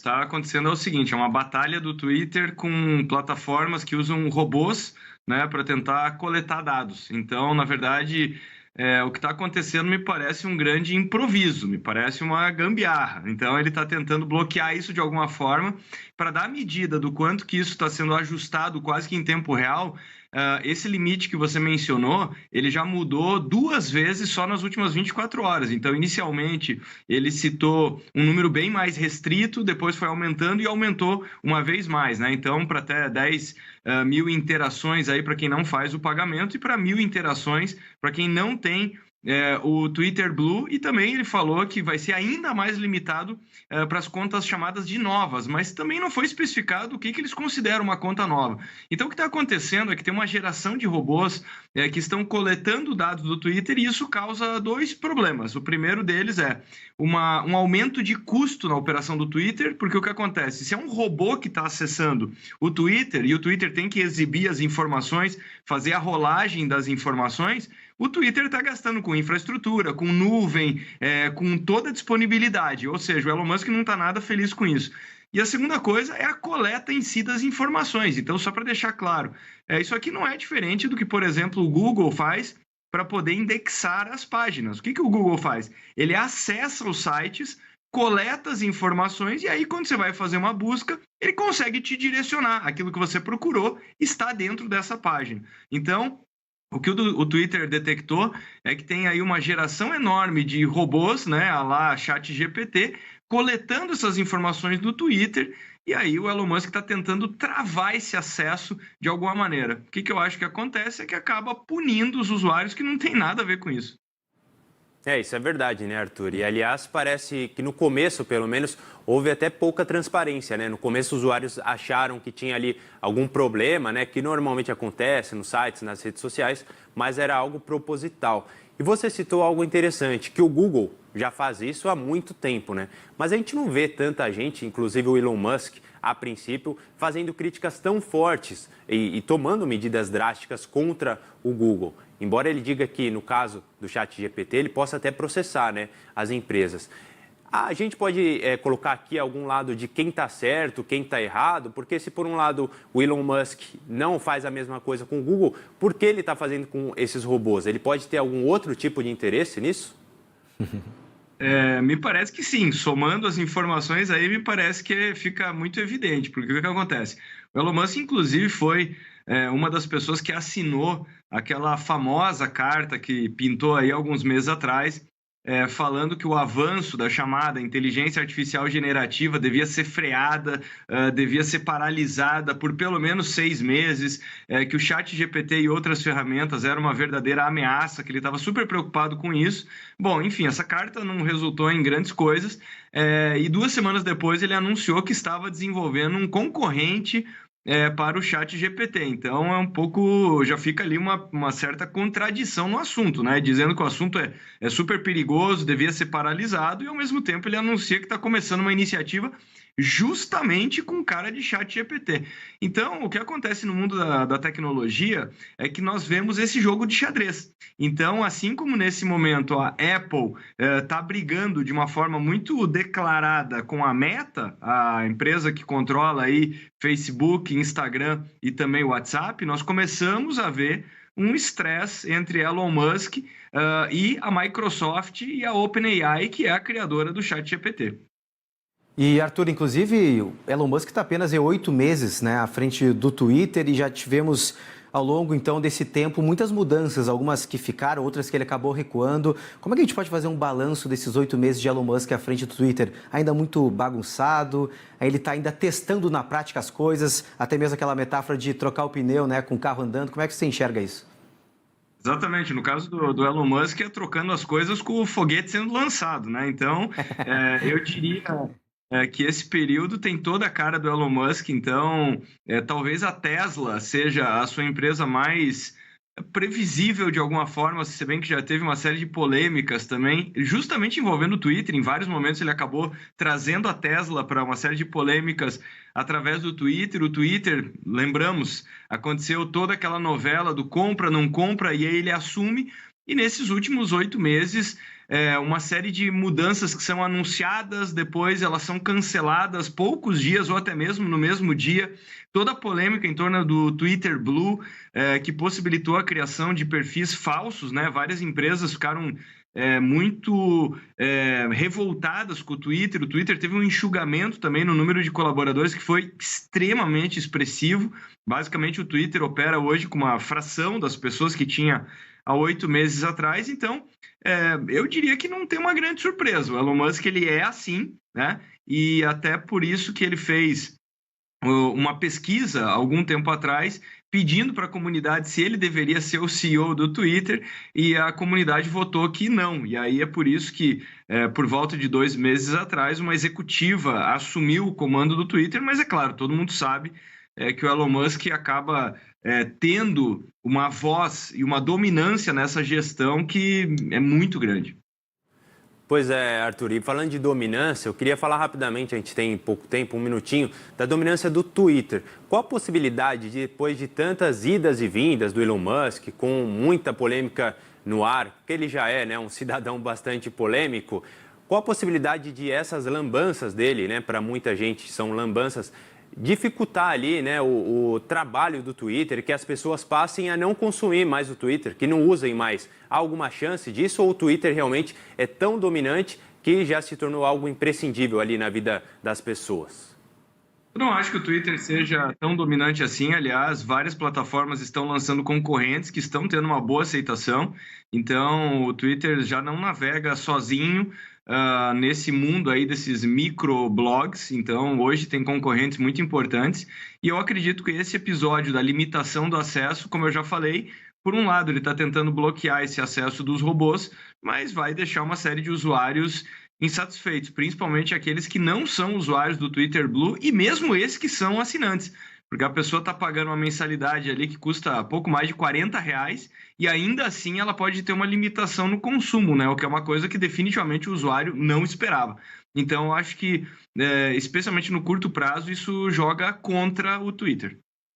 está acontecendo é o seguinte, é uma batalha do Twitter com plataformas que usam robôs, né, para tentar coletar dados. Então, na verdade, o que está acontecendo me parece um grande improviso, me parece uma gambiarra. Então, ele está tentando bloquear isso de alguma forma para dar medida do quanto que isso está sendo ajustado quase que em tempo real. Esse limite que você mencionou, ele já mudou 2 vezes só nas últimas 24 horas. Então, inicialmente, ele citou um número bem mais restrito, depois foi aumentando e aumentou uma vez mais, né? Então, para até 10 mil interações aí para quem não faz o pagamento e para 1.000 interações para quem não tem o Twitter Blue, e também ele falou que vai ser ainda mais limitado para as contas chamadas de novas, mas também não foi especificado o que eles consideram uma conta nova. Então, o que está acontecendo é que tem uma geração de robôs que estão coletando dados do Twitter, e isso causa 2 problemas. O primeiro deles é um aumento de custo na operação do Twitter, porque o que acontece? Se é um robô que está acessando o Twitter, e o Twitter tem que exibir as informações, fazer a rolagem das informações, o Twitter está gastando com infraestrutura, com nuvem, com toda a disponibilidade. Ou seja, o Elon Musk não está nada feliz com isso. E a segunda coisa é a coleta em si das informações. Então, só para deixar claro, isso aqui não é diferente do que, por exemplo, o Google faz para poder indexar as páginas. O que o Google faz? Ele acessa os sites, coleta as informações, e aí, quando você vai fazer uma busca, ele consegue te direcionar. Aquilo que você procurou está dentro dessa página. Então, o que o Twitter detectou é que tem aí uma geração enorme de robôs, né, a lá ChatGPT, coletando essas informações do Twitter, e aí o Elon Musk está tentando travar esse acesso de alguma maneira. O que eu acho que acontece é que acaba punindo os usuários que não tem nada a ver com isso. Isso é verdade, né, Arthur? E, aliás, parece que no começo, pelo menos, houve até pouca transparência, né? No começo, os usuários acharam que tinha ali algum problema, né? Que normalmente acontece nos sites, nas redes sociais, mas era algo proposital. E você citou algo interessante, que o Google já faz isso há muito tempo, né? Mas a gente não vê tanta gente, inclusive o Elon Musk, a princípio, fazendo críticas tão fortes e tomando medidas drásticas contra o Google. Embora ele diga que, no caso do ChatGPT, ele possa até processar, né, as empresas. A gente pode colocar aqui algum lado de quem está certo, quem está errado, porque se por um lado o Elon Musk não faz a mesma coisa com o Google, por que ele está fazendo com esses robôs? Ele pode ter algum outro tipo de interesse nisso? Me parece que sim. Somando as informações aí, me parece que fica muito evidente, porque o que acontece? O Elon Musk, inclusive, foi uma das pessoas que assinou aquela famosa carta que pintou aí alguns meses atrás, falando que o avanço da chamada inteligência artificial generativa devia ser freada, devia ser paralisada por pelo menos 6 meses, que o ChatGPT e outras ferramentas eram uma verdadeira ameaça, que ele estava super preocupado com isso. Bom, enfim, essa carta não resultou em grandes coisas, e 2 semanas depois ele anunciou que estava desenvolvendo um concorrente para o ChatGPT. Então, já fica ali uma certa contradição no assunto, né? Dizendo que o assunto é super perigoso, devia ser paralisado, e ao mesmo tempo ele anuncia que está começando uma iniciativa justamente com cara de ChatGPT. Então, o que acontece no mundo da tecnologia é que nós vemos esse jogo de xadrez. Então, assim como nesse momento a Apple está brigando de uma forma muito declarada com a Meta, a empresa que controla aí Facebook, Instagram e também WhatsApp, nós começamos a ver um estresse entre Elon Musk e a Microsoft e a OpenAI, que é a criadora do ChatGPT. E, Arthur, inclusive, o Elon Musk está apenas 8 meses, né, à frente do Twitter, e já tivemos, ao longo, então, desse tempo, muitas mudanças, algumas que ficaram, outras que ele acabou recuando. Como é que a gente pode fazer um balanço desses 8 meses de Elon Musk à frente do Twitter? Ainda muito bagunçado, ele está ainda testando na prática as coisas, até mesmo aquela metáfora de trocar o pneu, né, com o carro andando. Como é que você enxerga isso? Exatamente, no caso do Elon Musk, é trocando as coisas com o foguete sendo lançado, né? Então, eu diria que esse período tem toda a cara do Elon Musk. Então, talvez a Tesla seja a sua empresa mais previsível de alguma forma, se bem que já teve uma série de polêmicas também, justamente envolvendo o Twitter. Em vários momentos ele acabou trazendo a Tesla para uma série de polêmicas através do Twitter. O Twitter, lembramos, aconteceu toda aquela novela do compra, não compra, e aí ele assume. E nesses últimos 8 meses, uma série de mudanças que são anunciadas, depois elas são canceladas poucos dias ou até mesmo no mesmo dia. Toda a polêmica em torno do Twitter Blue, que possibilitou a criação de perfis falsos, né? Várias empresas ficaram muito revoltadas com o Twitter. O Twitter teve um enxugamento também no número de colaboradores que foi extremamente expressivo. Basicamente, o Twitter opera hoje com uma fração das pessoas que tinha há 8 meses atrás. Então, eu diria que não tem uma grande surpresa. O Elon Musk, ele é assim, né? E até por isso que ele fez uma pesquisa algum tempo atrás, pedindo para a comunidade se ele deveria ser o CEO do Twitter, e a comunidade votou que não. E aí é por isso que, por volta de 2 meses atrás, uma executiva assumiu o comando do Twitter, mas é claro, todo mundo sabe que o Elon Musk acaba tendo uma voz e uma dominância nessa gestão que é muito grande. Pois é, Arthur, e falando de dominância, eu queria falar rapidamente, a gente tem pouco tempo, 1 minutinho, da dominância do Twitter. Qual a possibilidade, depois de tantas idas e vindas do Elon Musk, com muita polêmica no ar, porque ele já é, né, um cidadão bastante polêmico, qual a possibilidade de essas lambanças dele, né, para muita gente são lambanças, dificultar ali, né, o trabalho do Twitter, que as pessoas passem a não consumir mais o Twitter, que não usem mais? Há alguma chance disso ou o Twitter realmente é tão dominante que já se tornou algo imprescindível ali na vida das pessoas? Eu não acho que o Twitter seja tão dominante assim. Aliás, várias plataformas estão lançando concorrentes que estão tendo uma boa aceitação. Então, o Twitter já não navega sozinho nesse mundo aí desses microblogs. Então, hoje tem concorrentes muito importantes. E eu acredito que esse episódio da limitação do acesso, como eu já falei, por um lado, ele está tentando bloquear esse acesso dos robôs, mas vai deixar uma série de usuários insatisfeitos, principalmente aqueles que não são usuários do Twitter Blue e mesmo esses que são assinantes, porque a pessoa está pagando uma mensalidade ali que custa pouco mais de R$40 e ainda assim ela pode ter uma limitação no consumo, né? O que é uma coisa que definitivamente o usuário não esperava. Então, eu acho que, especialmente no curto prazo, isso joga contra o Twitter.